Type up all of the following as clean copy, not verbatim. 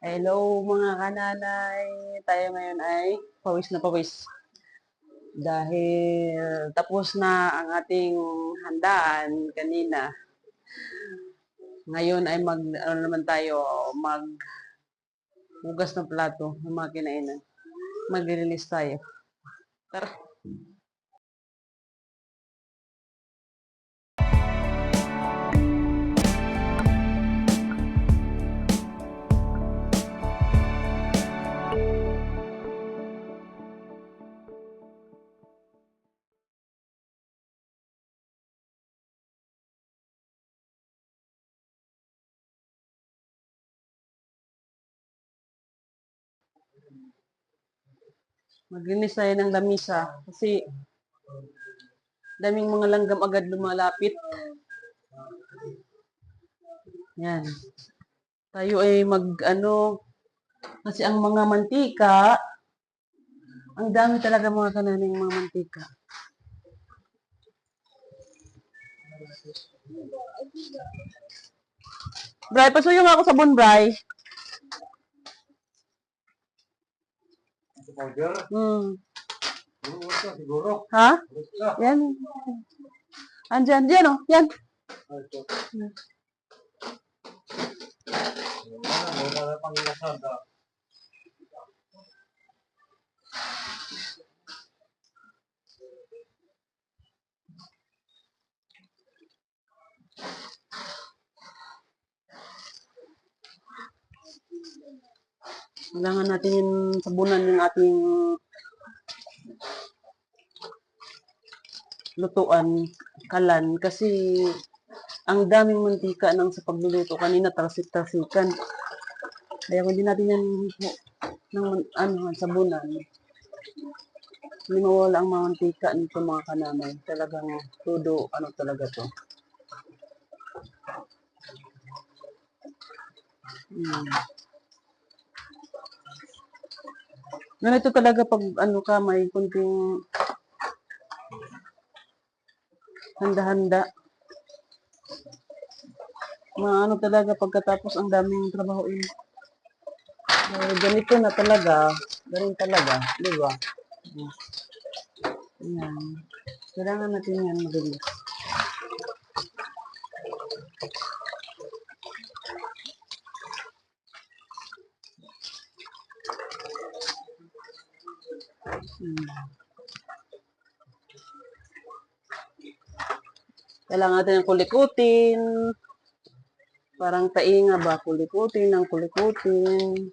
Hello mga kananay. Tayo ngayon ay pawis na pawis. Dahil tapos na ang ating handaan kanina. Ngayon ay ano naman tayo, hugas ng plato ng mga kinainan. Maglilinis tayo. Tara. Maglinis tayo ng lamisa kasi daming mga langgam agad lumalapit. Yan. Tayo ay kasi ang mga mantika, ang dami talaga mga kananing mga mantika. Bray, pasuyo nga ako sabon, Bray. Siguro. Ha? Yan. Andyan, dyan o. Yan. Wala pang lasada. Kailangan natin yung sabunan yung ating lutuan, kalan, kasi ang daming mantika nang sa pagluluto kanina, talsik-talsikan. Kaya kung hindi natin yan ng sabunan, hindi mawala ang mga mantika nito mga kanamay. Talagang todo, talaga to. Ganito talaga pag may kunting handa-handa. Talaga pagkatapos ang daming trabahoin. Ganito na talaga, ganun talaga, di ba? Ayan. Kailangan natin yan mabilis. Kailangan natin ng kulikutin. Parang tainga ba? Kulikutin ng kulikutin.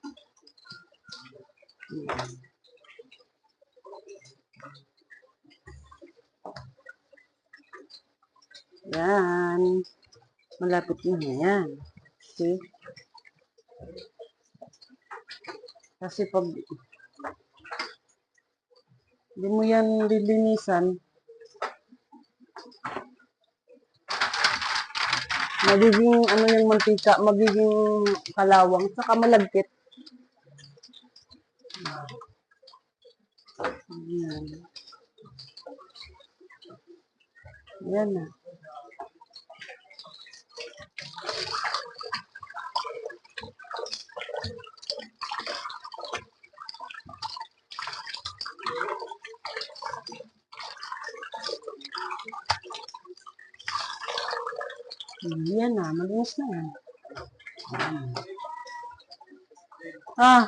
Yan. Malapit na yan. See? Kasi pag hindi mo yan lilinisan, magiging yung mantika, magiging kalawang, saka malagkit. Yan. Yan na. Yan na, malinis na yan. Ha?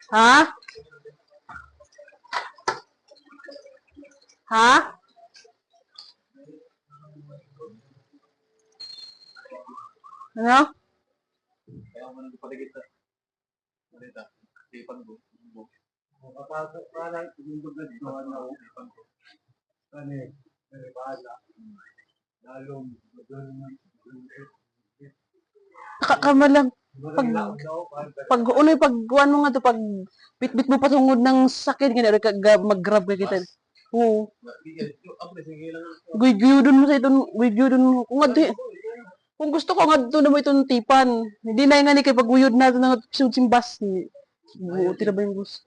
Ha? Ha? Ano? Kaya mo nang paligid na. Malita. Tipan ko. Kapasok ka lang, tumindog na dito. Tipan ko. Kani, bahala. Lalong, Nakakamalang. Pagkuhan mo nga to, pag bit-bit mo patungod ng sakit, mag-grab ka kita. Oo. Guy-guyudon mo sa itong, guy-guyudon mo. Kung gusto ko nga doon mo itong tipan. Hindi na nga ni kay pag-guyod na ito ng simbas. Buti na ba yung bus?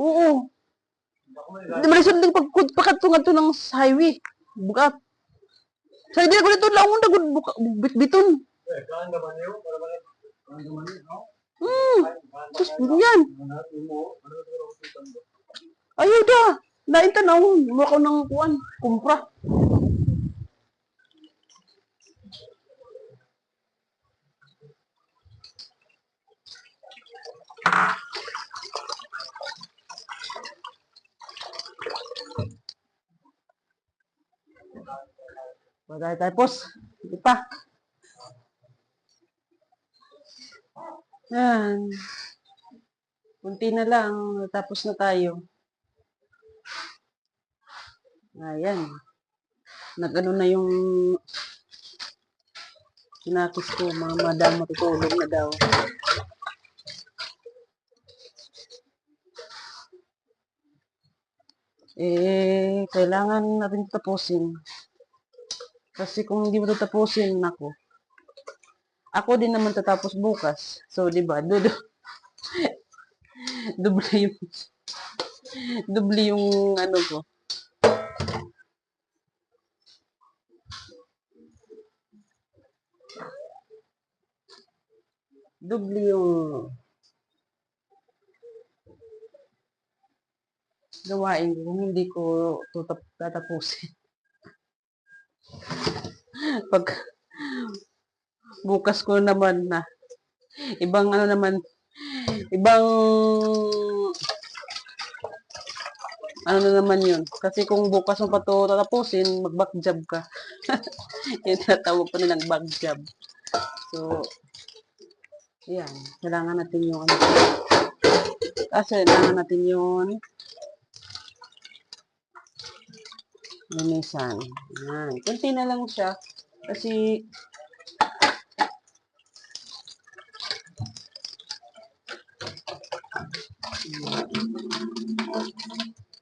Oo. Di ba lisod ng pagkudpakat ito nga ito ng highway. Bukat. Sa hindi ko dito lang mo nagud bitbiton. Kaan naman yun, para ba? Kaan naman yun, no? Sus, yan. Ayaw da. Lain tanaw, mo ko ng kuan, kumpra. Bagay tapos, di pa. Yan. Kunti na lang, tapos na tayo. Ayan. Nag-ano na yung sinakis ko, mga madam matutulog na daw. Kailangan natin tapusin. Kasi kung hindi mo tapusin, nako. Ako din naman tatapos bukas. So, di ba? Doble yung, doble yung ano ko. Doble yung gawain ko kung hindi ko tatapusin. Pag bukas ko naman na ibang ano naman, ibang ano na naman yun. Kasi kung bukas mo pa ito tatapusin, mag-back job ka. Yung tinatawag pa nilang back job. So, yan. Kailangan natin yung ano. Kasi kailangan natin yung linisan. Yan. Kunti na lang siya. Kasi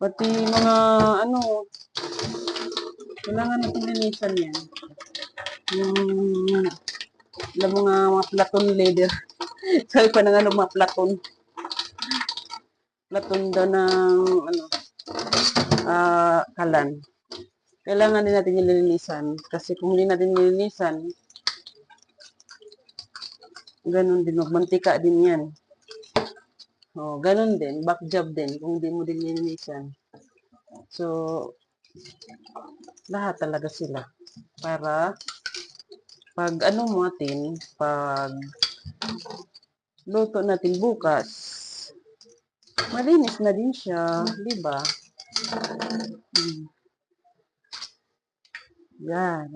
pati mga ano, kailangan natin linisan yan. Yung alam mo nga mga platon leader. Sabi pa ng ano mga platon. Platon daw ng ano, kalan. Kailangan din natin nililinisan. Kasi kung hindi natin nililinisan, ganun din, magmantika din yan. O, ganun din, back job din, kung hindi mo din nililinisan. So, lahat talaga sila. Para, pag ano mo natin, pag luto natin bukas, malinis na din siya, di ba? Yan.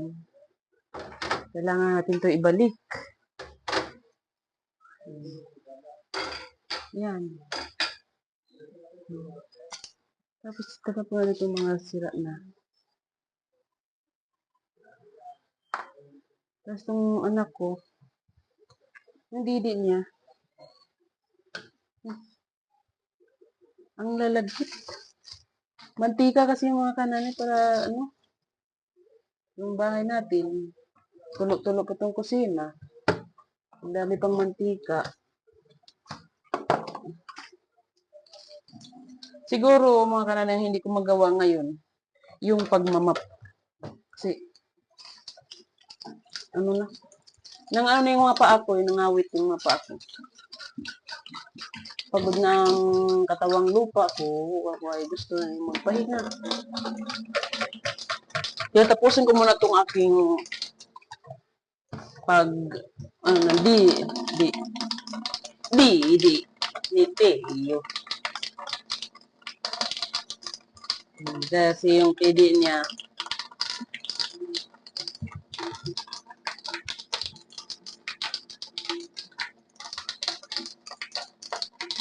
Kailangan natin to ibalik. Yan. Tapos tatapon na itong mga sira na. Tapos itong anak ko, yung didi niya, ang lalagkit. Mantika kasi yung mga kanan para ano, yung bahay natin, tulog-tulog itong kusina. Ang dami pang mantika. Siguro, mga kanan hindi ko magawa ngayon, yung pagmamap. Kasi, ano na, nang ano yung mga paa ko, yung nangawit yung mga paa ko. Pagod ng katawang lupa ko, ako ay gusto na yung magpahinga. Kaya tapusin ko muna itong aking pag, ano, Teo. Kasi yung PD niya,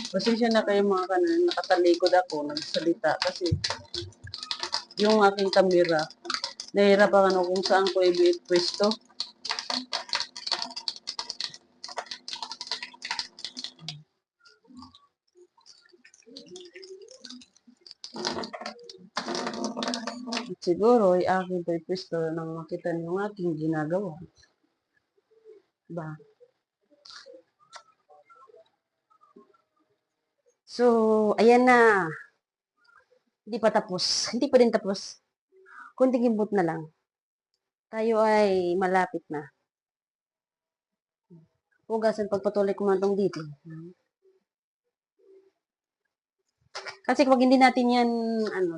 pasensya na kayo mga kanan, nakatalikod ako, nagsalita kasi yung aking kamera, nahihirapan ako kung saan ko i-pwesto. Siguro, ay aking pwesto nang makita niyo yung aking ginagawa. Ba? So, ayan na. Hindi pa tapos. Hindi pa rin tapos. Kunting imbot na lang. tayo ay malapit na. Hugasan pagpatuloy ko man itong dito. Kasi pag hindi natin yan,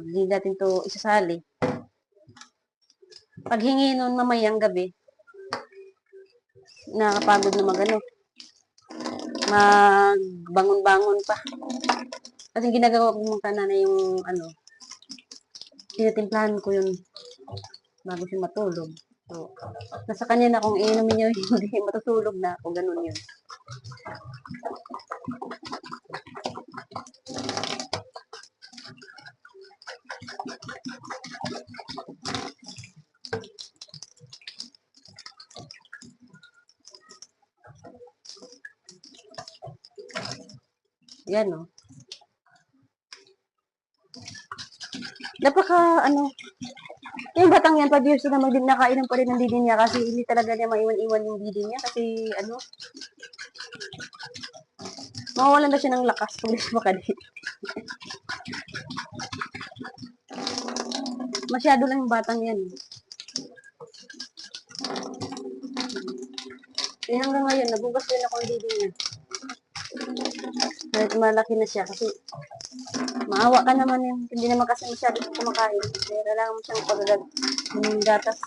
hindi natin to isasali. Pag hingi nun mamayang gabi, nakakapagod na magbangon-bangon pa. Kasi ginagawa ko mong kanana yung tinatimplahan ko yun bago siya matulog. So, nasa kanya na kung iinumin niya hindi matutulog na ako, ganun yun. Yan, no? Napaka, yung batang yan, 5 years na nakainom pa rin ng didi niya kasi hindi talaga niya maiwan-iwan yung didi niya kasi, mawawalan na siya ng lakas pag di siya makadit. Masyado lang yung batang yan. Eh, hanggang ngayon, nagugas din ako ng didi niya. Kahit malaki na siya kasi maawa ka naman yun. Hindi naman kasi masyado kumakain. Kaya kailangan mo siyang pagagat ng gatas.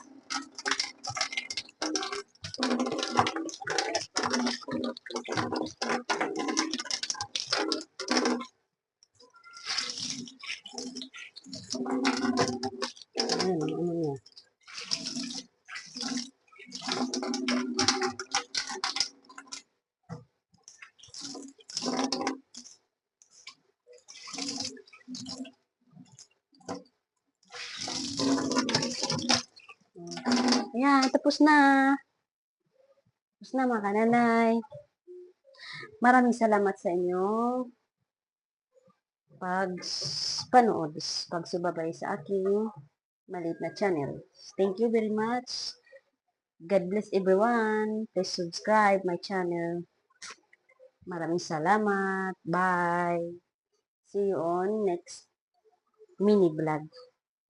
Ayan, niya. Ayan, tapos na. Tapos na mga kananay. Maraming salamat sa inyo panood, pagsubaybay sa aking maliit na channel. Thank you very much. God bless everyone. Please subscribe my channel. Maraming salamat. Bye. See you on next mini vlog.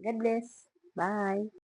God bless. Bye.